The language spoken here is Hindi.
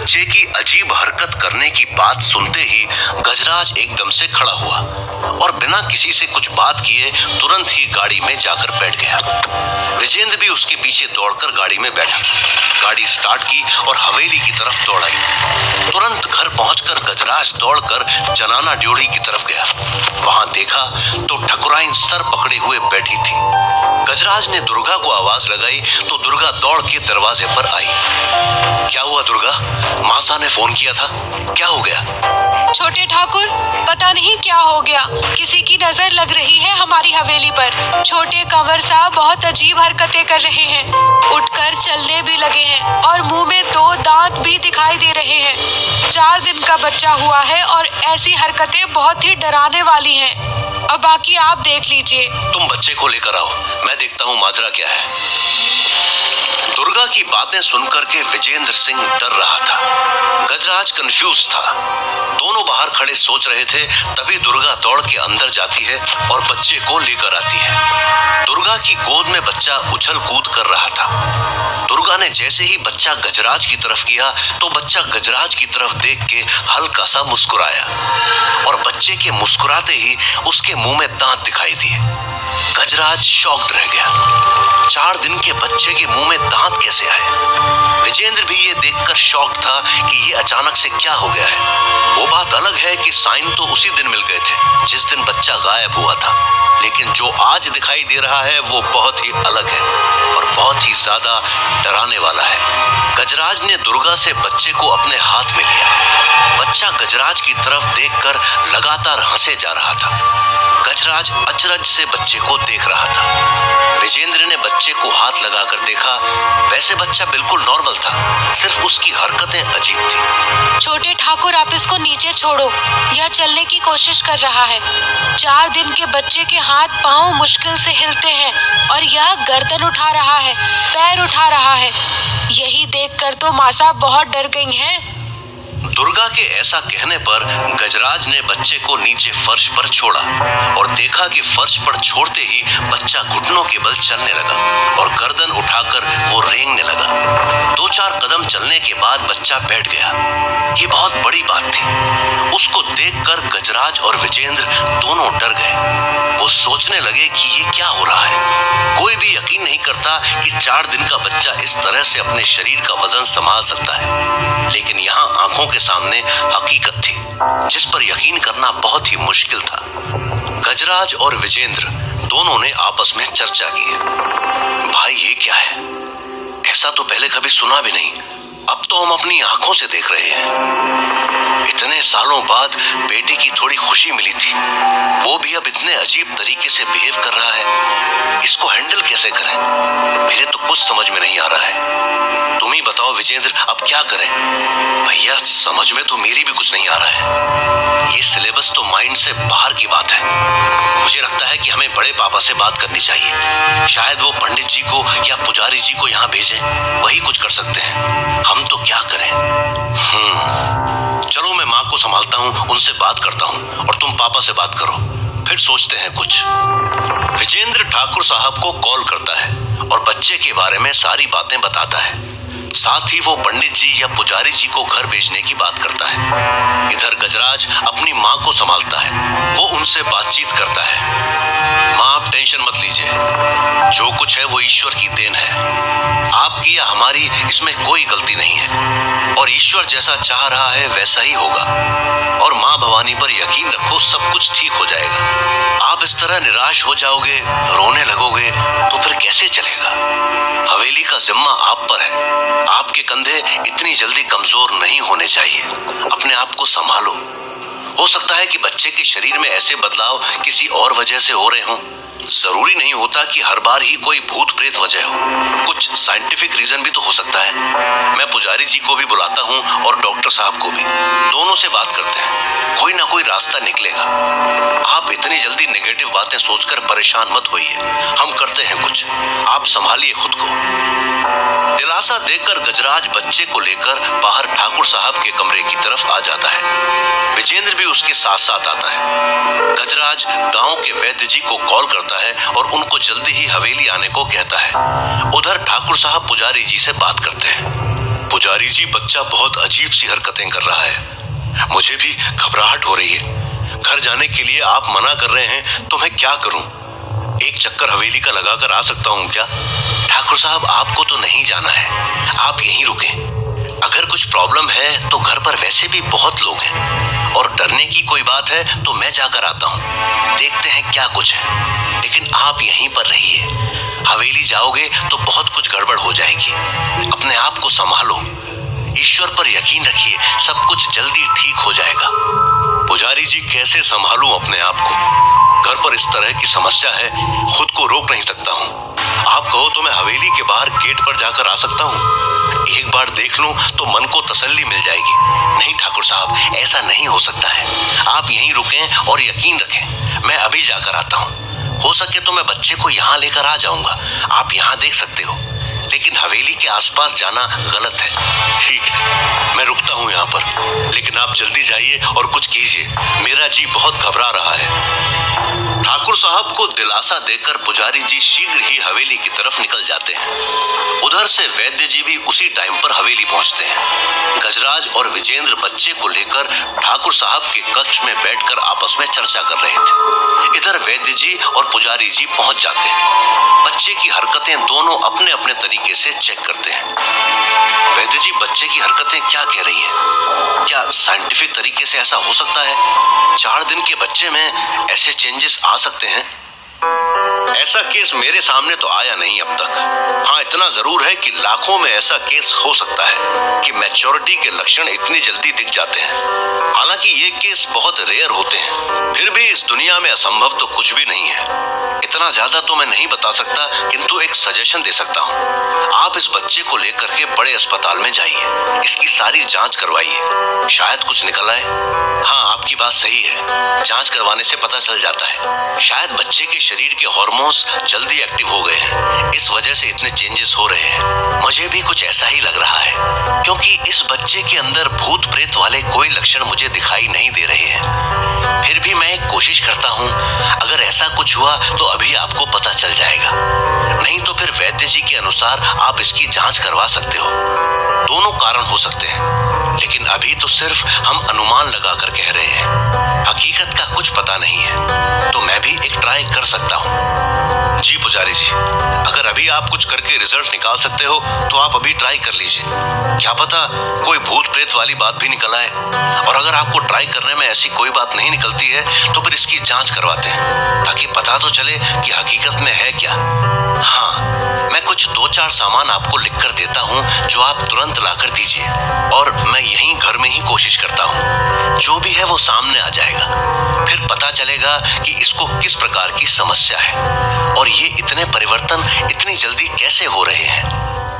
बच्चे की अजीब हरकत करने की बात सुनते ही गजराज एकदम से खड़ा हुआ और बिना किसी से कुछ बात किए तुरंत ही गाड़ी में जाकर बैठ गया। विजेंद्र भी उसके पीछे दौड़कर गाड़ी में बैठा। गाड़ी स्टार्ट की और हवेली की तरफ दौड़ाई। तुरंत घर पहुंचकर गजराज दौड़कर जनाना ड्योढ़ी की तरफ गया। वहां देखा तो ठकुराइन सर पकड़े हुए बैठी थी। गजराज ने दुर्गा को आवाज लगाई तो दुर्गा दौड़ के दरवाजे पर आई। क्या हुआ दुर्गा? मासा ने फोन किया था, क्या हो गया? छोटे ठाकुर, पता नहीं क्या हो गया। किसी की नजर लग रही है हमारी हवेली पर। छोटे कंवर साहब बहुत अजीब हरकतें कर रहे हैं, उठकर चलने भी लगे हैं और मुंह में 2 दांत भी दिखाई दे रहे हैं। 4 दिन का बच्चा हुआ है और ऐसी हरकतें बहुत ही डराने वाली हैं। अब बाकी आप देख लीजिए। तुम बच्चे को लेकर आओ, मैं देखता हूँ माजरा क्या है। दुर्गा की बातें सुनकर के विजेंद्र सिंह डर रहा था। गजराज कंफ्यूज था। दोनों बाहर खड़े सोच रहे थे, तभी दुर्गा दौड़ के अंदर जाती है और बच्चे को लेकर आती है। दुर्गा की गोद में बच्चा उछल कूद कर रहा था। दुर्गा ने जैसे ही बच्चा गजराज की तरफ किया तो बच्चा गजराज की तरफ देख के हल्का सा मुस्कुराया और बच्चे के मुस्कुराते ही उसके मुंह में दांत दिखाई दिए। गजराज शॉक्ड रह गया। 4 दिन के बच्चे के मुंह में दांत कैसे आए? विजेंद्र भी ये देखकर शॉक था कि ये अचानक से क्या हो गया है। वो बात अलग है कि साइन तो उसी दिन मिल गए थे जिस दिन बच्चा गायब हुआ था, लेकिन जो आज दिखाई दे रहा है वो बहुत ही अलग है और बहुत ही ज्यादा डराने वाला है। गजराज ने दुर्गा से बच्चे को अपने हाथ में लिया। बच्चा गजराज की तरफ देखकर लगातार हंसे जा रहा था। गजराज अचरज से बच्चे को देख रहा था। विजेंद्र ने बच्चे को हाथ लगाकर देखा। वैसे बच्चा बिल्कुल नॉर्मल था, सिर्फ उसकी हरकतें अजीब थी। छोटे ठाकुर, आप इसको नीचे छोड़ो, यह चलने की कोशिश कर रहा है। 4 दिन के बच्चे के हाथ पांव मुश्किल से हिलते हैं और यह गर्दन उठा रहा है, पैर उठा रहा है। यही देखकर तो मासा बहुत डर गई हैं। दुर्गा के ऐसा कहने पर गजराज ने बच्चे को नीचे फर्श पर छोड़ा और देखा कि फर्श पर छोड़ते ही बच्चा घुटनों के बल चलने लगा और गर्दन उठाकर वो रेंगने लगा। 2-4 कदम चलने के बाद बच्चा बैठ गया। ये बहुत बड़ी बात थी। उसको देखकर गजराज और विजेंद्र दोनों डर गए। वो सोचने लगे कि ये क्या हो रहा है। कोई भी यकीन नहीं करता कि 4 दिन का बच्चा इस तरह से अपने शरीर का वजन संभाल सकता है, लेकिन यहाँ आंखों के सामने हकीकत थी जिस पर यकीन करना बहुत ही मुश्किल था। गजराज और विजेंद्र दोनों ने आपस में चर्चा की। भाई ये क्या है? ऐसा तो पहले कभी सुना भी नहीं। अब तो हम अपनी आंखों से देख रहे हैं। इतने सालों बाद बेटे की थोड़ी खुशी मिली थी, वो भी अब इतने अजीब तरीके से बिहेव कर रहा है। इसको हैंडल कैसे करें? मेरे तो कुछ समझ में नहीं आ रहा है। तुम ही बताओ विजेंद्र, अब क्या करें? भैया समझ में तो मेरी भी कुछ नहीं आ रहा है। ये सिलेबस तो माइंड से बाहर की बात है। मुझे लगता है कि हमें बड़े पापा से बात करनी चाहिए। शायद वो पंडित जी को या पुजारी जी को यहाँ भेजें, वही कुछ कर सकते हैं। हम तो क्या करें? चलो मैं माँ को संभालता हूँ, उनसे बात करता हूँ और तुम पापा से बात करो, फिर सोचते हैं कुछ। विजेंद्र ठाकुर साहब को कॉल करता है और बच्चे के बारे में सारी बातें बताता है। साथ ही वो पंडित जी या पुजारी जी को घर भेजने की बात करता है। इधर गजराज अपनी माँ को संभालता है। वो उनसे बातचीत करता है। माँ आप टेंशन मत लीजिए, जो कुछ है वो ईश्वर की देन है। आपकी या हमारी इसमें कोई गलती नहीं है और ईश्वर जैसा चाह रहा है वैसा ही होगा। और माँ भवानी पर यकीन रखो, सब कुछ ठीक हो जाएगा। आप इस तरह निराश हो जाओगे, रोने लगोगे तो फिर कैसे चलेगा? हवेली का जिम्मा आप पर है। आपके कंधे इतनी जल्दी कमजोर नहीं होने चाहिए। अपने आप को संभालो। हो सकता है कि बच्चे के शरीर में ऐसे बदलाव किसी और वजह से हो रहे हों। जरूरी नहीं होता कि हर बार ही कोई भूत प्रेत वजह हो। कुछ साइंटिफिक रीजन भी तो हो सकता है। मैं पुजारी जी को भी बुलाता हूँ और डॉक्टर साहब को भी। दोनों से बात करते हैं, कोई ना कोई रास्ता निकलेगा। आप इतनी जल्दी नेगेटिव बातें सोचकर परेशान मत होइए। हम करते हैं कुछ, आप संभालिए खुद को। दिलासा देकर गजराज बच्चे को लेकर बाहर ठाकुर साहब के कमरे की तरफ आ जाता है। विजेंद्र भी उसके साथ साथ आता है। गजराज गांव के वैद्य जी को कॉल करता है और उनको जल्दी ही हवेली आने को कहता है। उधर ठाकुर साहब पुजारी जी से बात करते हैं। पुजारी जी, बच्चा बहुत अजीब सी हरकतें कर रहा है। मुझे भी घबराहट हो रही है। घर जाने के लिए आप मना कर रहे हैं तो मैं क्या करूं? एक चक्कर हवेली का लगाकर आ सकता हूं क्या? ठाकुर साहब, आपको तो नहीं जाना है, आप यहीं रुकें। अगर कुछ प्रॉब्लम है तो घर पर वैसे भी बहुत लोग हैं, और डरने की कोई बात है तो मैं जाकर आता हूं। देखते हैं क्या कुछ है, लेकिन आप यहीं पर रहिए। हवेली जाओगे तो बहुत कुछ गड़बड़ हो जाएगी। अपने आप को संभालो, ईश्वर पर यकीन रखिए, सब कुछ जल्दी ठीक हो जाएगा। पुजारी जी, कैसे संभालूं अपने आप को? घर पर इस तरह की समस्या है, खुद को रोक नहीं सकता हूँ। आप कहो तो मैं हवेली के बाहर गेट पर जाकर आ सकता हूँ। एक बार देख लूं तो मन को तसल्ली मिल जाएगी। नहीं ठाकुर साहब, ऐसा नहीं हो सकता है। आप यहीं रुकें और यकीन रखें, मैं अभी जाकर आता हूँ। हो सके तो मैं बच्चे को यहाँ लेकर आ जाऊंगा, आप यहाँ देख सकते हो, लेकिन हवेली के आसपास जाना गलत है। ठीक है, मैं रुकता हूँ यहाँ पर, लेकिन आप जल्दी जाइए और कुछ कीजिए, मेरा जी बहुत घबरा रहा है। ठाकुर साहब को दिलासा देकर पुजारी जी शीघ्र ही हवेली की तरफ निकल जाते हैं। उधर से वैद्य जी भी उसी टाइम पर हवेली पहुंचते हैं। गजराज और विजेंद्र बच्चे को लेकर ठाकुर साहब के कक्ष में बैठकर आपस में चर्चा कर रहे थे। इधर वैद्य जी और पुजारी जी पहुंच जाते हैं। बच्चे की हरकतें दोनों अपने अपने तरीके से चेक करते हैं। वैद्य जी, बच्चे की हरकतें क्या कह रही हैं? क्या साइंटिफिक तरीके से ऐसा हो सकता है? 4 दिन के बच्चे में ऐसे चेंजेस आ सकते हैं? ऐसा केस मेरे सामने तो आया नहीं अब तक। हाँ, इतना जरूर है कि लाखों में ऐसा केस हो सकता है कि मैच्योरिटी के लक्षण इतनी जल्दी दिख जाते हैं। हालांकि ये केस बहुत रेयर होते हैं, फिर भी इस दुनिया में असंभव तो कुछ भी नहीं है। इतना ज्यादा तो मैं नहीं बता सकता, किंतु एक सजेशन दे सकता हूँ। आप इस बच्चे को लेकर के बड़े अस्पताल में जाइए, इसकी सारी जांच करवाइए, शायद कुछ निकल आए। हाँ, आपकी बात सही है, जांच करवाने से पता चल जाता है। शायद बच्चे के शरीर के हार्मोन्स जल्दी एक्टिव हो गए हैं, इस वजह से इतने चेंजेस हो रहे हैं। मुझे भी कुछ ऐसा ही लग रहा है, क्योंकि इस बच्चे के अंदर भूत प्रेत वाले कोई लक्षण मुझे दिखाई नहीं दे रहे हैं। फिर भी मैं एक कोशिश करता हूँ, अगर ऐसा कुछ हुआ तो अभी आपको पता चल जाएगा। नहीं तो फिर वैद्य जी के अनुसार आप इसकी जांच करवा सकते हो। दोनों कारण हो सकते हैं, लेकिन अभी तो सिर्फ हम अनुमान लगाकर कह रहे हैं, हकीकत का कुछ पता नहीं है। तो मैं भी एक ट्राई कर सकता हूँ। जी पुजारी जी, अगर अभी आप कुछ करके रिजल्ट निकाल सकते हो तो आप अभी ट्राई कर लीजिए। क्या पता कोई भूत प्रेत वाली बात भी निकल आए, और अगर आपको ट्राई करने में ऐसी कोई बात नहीं निकलती है तो फिर इसकी जांच करवाते हैं, ताकि पता तो चले कि हकीकत में है क्या। हाँ, मैं कुछ 2-4 सामान आपको लिखकर देता हूँ जो आप तुरंत लाकर दीजिए, और मैं यहीं घर में ही कोशिश करता हूँ। जो भी है वो सामने आ जाएगा, फिर पता चलेगा कि इसको किस प्रकार की समस्या है और ये इतने परिवर्तन इतनी जल्दी कैसे हो रहे हैं।